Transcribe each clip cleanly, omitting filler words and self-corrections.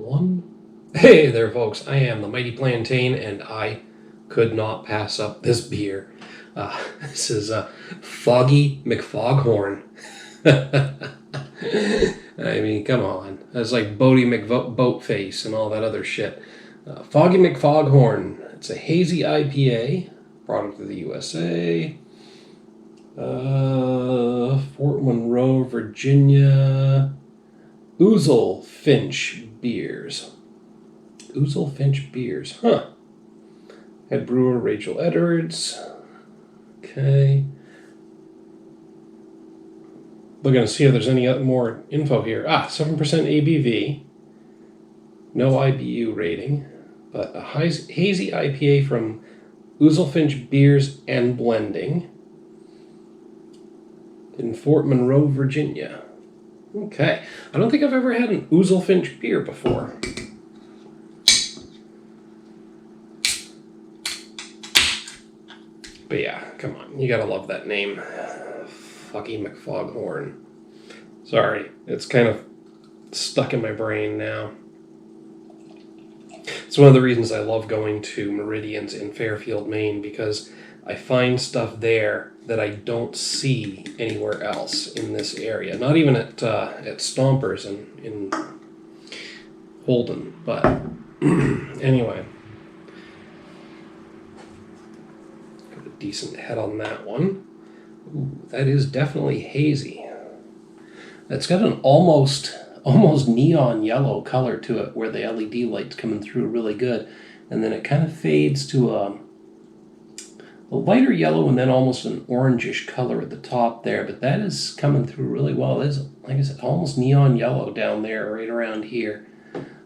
one. Hey there, folks. I am the Mighty Plantain, and I could not pass up this beer. This is Foggy McFoghorn. I mean, come on. That's like Bodie McBoatface and all that other shit. Foggy McFoghorn. It's a hazy IPA, product of the USA. Fort Monroe, Virginia. Oozlefinch beers. Oozlefinch beers, huh? Head brewer Rachel Edwards. Okay. Looking to see if there's any more info here. 7% ABV. No IBU rating. But a hazy IPA from Oozlefinch Beers and Blending in Fort Monroe, Virginia. Okay. I don't think I've ever had an Oozlefinch beer before. But yeah, come on. You gotta love that name. Foggy McFoghorn. Sorry. It's kind of stuck in my brain now. It's one of the reasons I love going to Meridian's in Fairfield, Maine, because I find stuff there that I don't see anywhere else in this area. Not even at Stompers in Holden. But anyway. Got a decent head on that one. Ooh, that is definitely hazy. It's got an almost neon yellow color to it, where the LED light's coming through really good, and then it kind of fades to a lighter yellow and then almost an orangish color at the top there. But that is coming through really well. It is, like I said, almost neon yellow down there, right around here.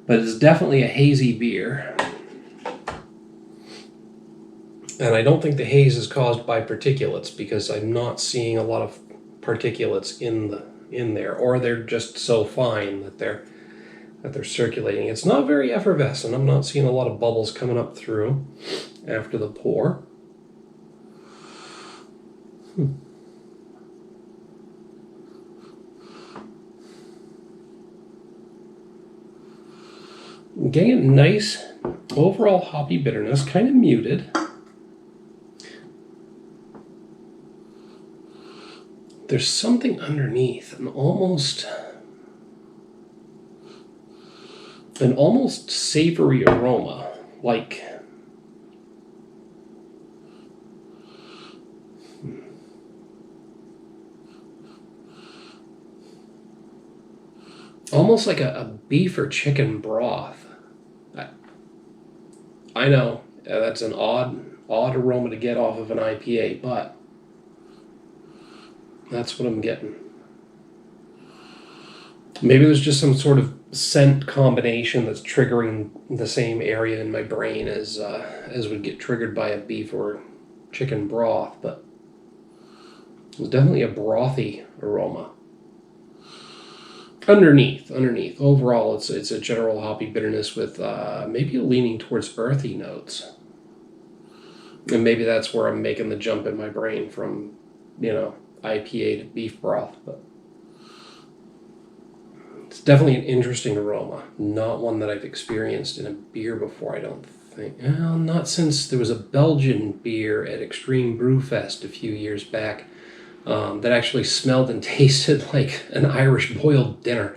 But it's definitely a hazy beer. And I don't think the haze is caused by particulates, because I'm not seeing a lot of particulates in there, or they're just so fine that they're circulating. It's not very effervescent. I'm not seeing a lot of bubbles coming up through after the pour. Getting a nice overall hoppy bitterness, kind of muted. There's something underneath, an almost savory aroma, like almost like a beef or chicken broth. I know that's an odd aroma to get off of an IPA, but that's what I'm getting. Maybe there's just some sort of scent combination that's triggering the same area in my brain as would get triggered by a beef or chicken broth, but it's definitely a brothy aroma. Underneath. Overall, it's a general hoppy bitterness with maybe a leaning towards earthy notes. And maybe that's where I'm making the jump in my brain from, IPA to beef broth, but it's definitely an interesting aroma. Not one that I've experienced in a beer before, I don't think. Well, not since there was a Belgian beer at Extreme Brewfest a few years back that actually smelled and tasted like an Irish boiled dinner.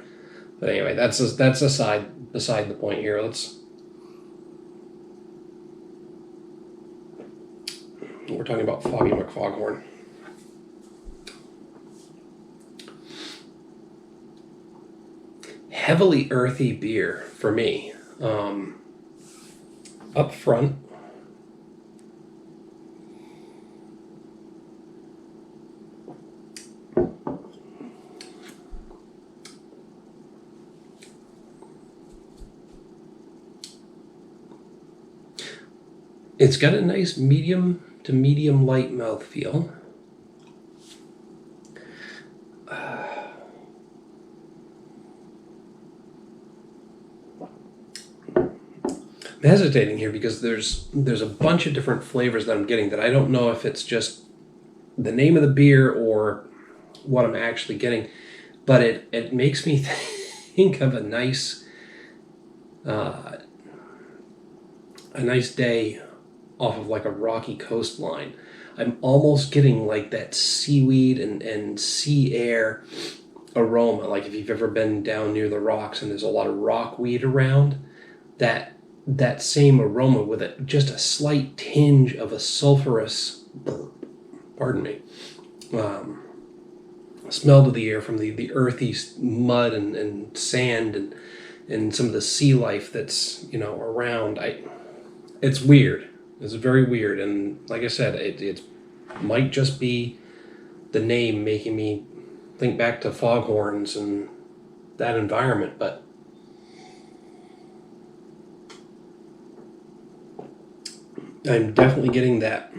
But anyway, that's beside the point here. We're talking about Foggy McFoghorn. Heavily earthy beer for me. Up front, it's got a nice medium to medium light mouthfeel. I'm hesitating here because there's a bunch of different flavors that I'm getting that I don't know if it's just the name of the beer or what I'm actually getting, but it makes me think of a nice a nice day off of like a rocky coastline. I'm almost getting like that seaweed and sea air aroma. Like if you've ever been down near the rocks and there's a lot of rockweed around, that same aroma with it, just a slight tinge of a sulfurous, pardon me, smell to the air from the earthy mud and sand and some of the sea life that's around. It's weird. It's very weird, and like I said, it might just be the name making me think back to foghorns and that environment, but I'm definitely getting that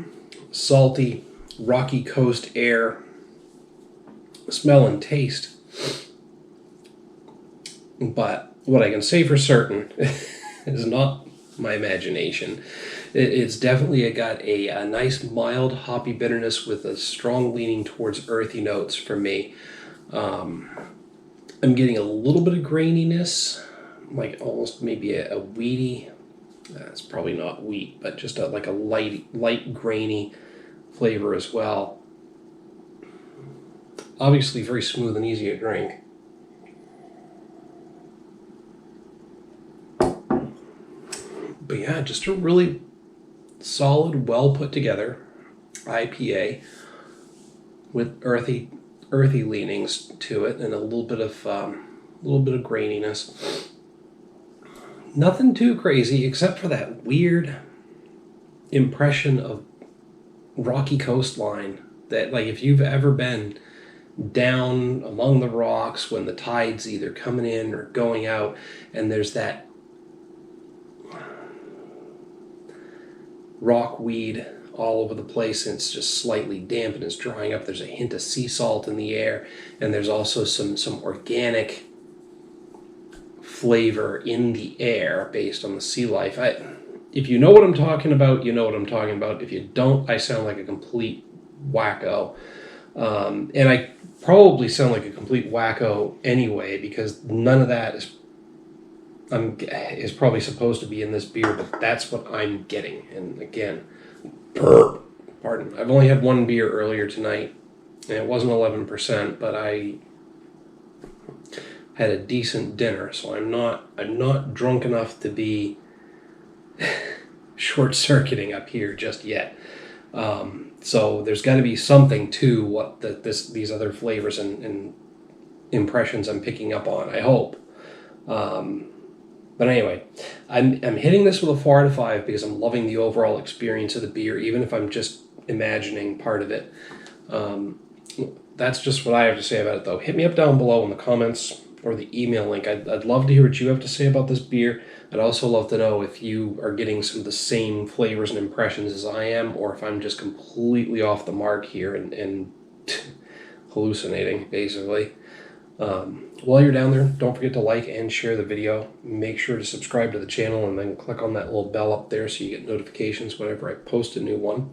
salty, rocky coast air smell and taste. But what I can say for certain is not my imagination. It's definitely got a nice mild hoppy bitterness with a strong leaning towards earthy notes for me. I'm getting a little bit of graininess, like almost maybe a weedy. It's probably not wheat, but just like a light grainy flavor as well. Obviously very smooth and easy to drink. But yeah, just a really solid, well put together IPA with earthy leanings to it and a little bit of graininess. Nothing too crazy except for that weird impression of rocky coastline that, like, if you've ever been down among the rocks when the tide's either coming in or going out and there's that rockweed all over the place and it's just slightly damp and it's drying up, there's a hint of sea salt in the air, and there's also some organic flavor in the air based on the sea life. If you know what I'm talking about, you know what I'm talking about. If you don't, I sound like a complete wacko. And I probably sound like a complete wacko anyway, because none of that is probably supposed to be in this beer, but that's what I'm getting. And again, pardon, I've only had one beer earlier tonight, and it wasn't 11%, but I had a decent dinner, so I'm not drunk enough to be short-circuiting up here just yet. So there's got to be something to what these other flavors and impressions I'm picking up on, I hope. But anyway, I'm hitting this with a 4 out of 5 because I'm loving the overall experience of the beer, even if I'm just imagining part of it. That's just what I have to say about it, though. Hit me up down below in the comments or the email link. I'd love to hear what you have to say about this beer. I'd also love to know if you are getting some of the same flavors and impressions as I am, or if I'm just completely off the mark here and hallucinating, basically. While you're down there, don't forget to like and share the video. Make sure to subscribe to the channel and then click on that little bell up there so you get notifications whenever I post a new one.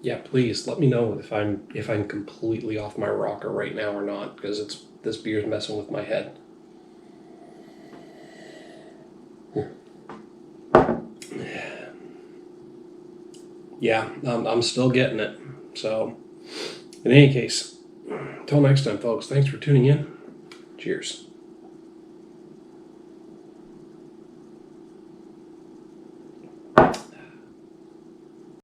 Yeah, please let me know if I'm completely off my rocker right now or not, because this beer's messing with my head. Yeah, I'm still getting it. So, in any case, until next time, folks, thanks for tuning in. Cheers.